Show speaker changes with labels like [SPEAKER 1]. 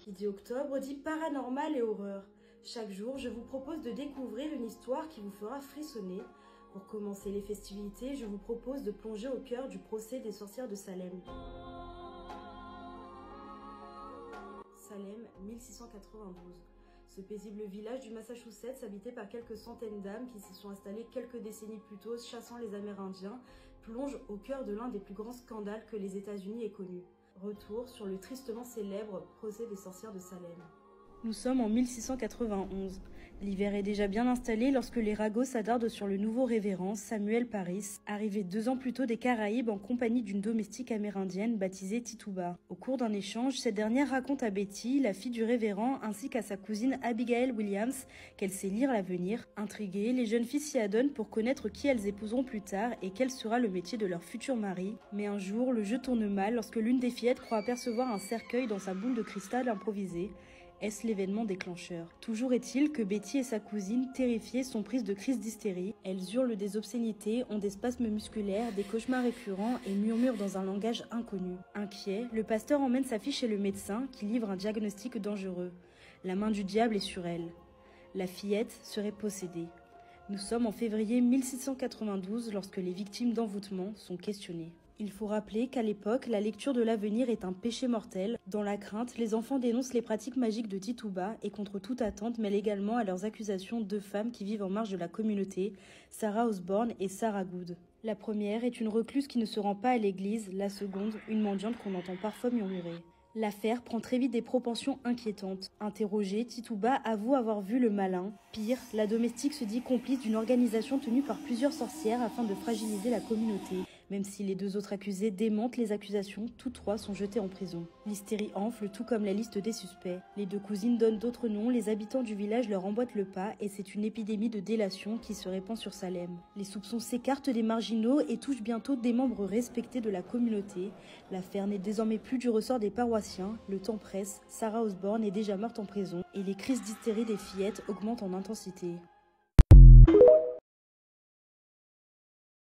[SPEAKER 1] Qui dit octobre dit paranormal et horreur. Chaque jour, je vous propose de découvrir une histoire qui vous fera frissonner. Pour commencer les festivités, je vous propose de plonger au cœur du procès des sorcières de Salem. Salem, 1692. Ce paisible village du Massachusetts, habité par quelques centaines d'âmes qui s'y sont installées quelques décennies plus tôt, chassant les Amérindiens, plonge au cœur de l'un des plus grands scandales que les États-Unis aient connus. Retour sur le tristement célèbre procès des sorcières de Salem. Nous sommes en 1691. L'hiver est déjà bien installé lorsque les ragots s'attardent sur le nouveau révérend Samuel Parris, arrivé 2 ans plus tôt des Caraïbes en compagnie d'une domestique amérindienne baptisée Tituba. Au cours d'un échange, cette dernière raconte à Betty, la fille du révérend, ainsi qu'à sa cousine Abigail Williams, qu'elle sait lire l'avenir. Intriguées, les jeunes filles s'y adonnent pour connaître qui elles épouseront plus tard et quel sera le métier de leur futur mari. Mais un jour, le jeu tourne mal lorsque l'une des fillettes croit apercevoir un cercueil dans sa boule de cristal improvisée. Est-ce l'événement déclencheur? Toujours est-il que Betty et sa cousine, terrifiées, sont prises de crises d'hystérie. Elles hurlent des obscénités, ont des spasmes musculaires, des cauchemars récurrents et murmurent dans un langage inconnu. Inquiet, le pasteur emmène sa fille chez le médecin qui livre un diagnostic dangereux. La main du diable est sur elle. La fillette serait possédée. Nous sommes en février 1692 lorsque les victimes d'envoûtement sont questionnées. Il faut rappeler qu'à l'époque, la lecture de l'avenir est un péché mortel. Dans la crainte, les enfants dénoncent les pratiques magiques de Tituba et contre toute attente mêlent également à leurs accusations 2 femmes qui vivent en marge de la communauté, Sarah Osborne et Sarah Good. La première est une recluse qui ne se rend pas à l'église, la seconde, une mendiante qu'on entend parfois murmurer. L'affaire prend très vite des proportions inquiétantes. Interrogée, Tituba avoue avoir vu le malin. Pire, la domestique se dit complice d'une organisation tenue par plusieurs sorcières afin de fragiliser la communauté. Même si les 2 autres accusés démentent les accusations, tous 3 sont jetés en prison. L'hystérie enfle, tout comme la liste des suspects. Les 2 cousines donnent d'autres noms, les habitants du village leur emboîtent le pas et c'est une épidémie de délation qui se répand sur Salem. Les soupçons s'écartent des marginaux et touchent bientôt des membres respectés de la communauté. L'affaire n'est désormais plus du ressort des paroissiens, le temps presse, Sarah Osborne est déjà morte en prison et les crises d'hystérie des fillettes augmentent en intensité.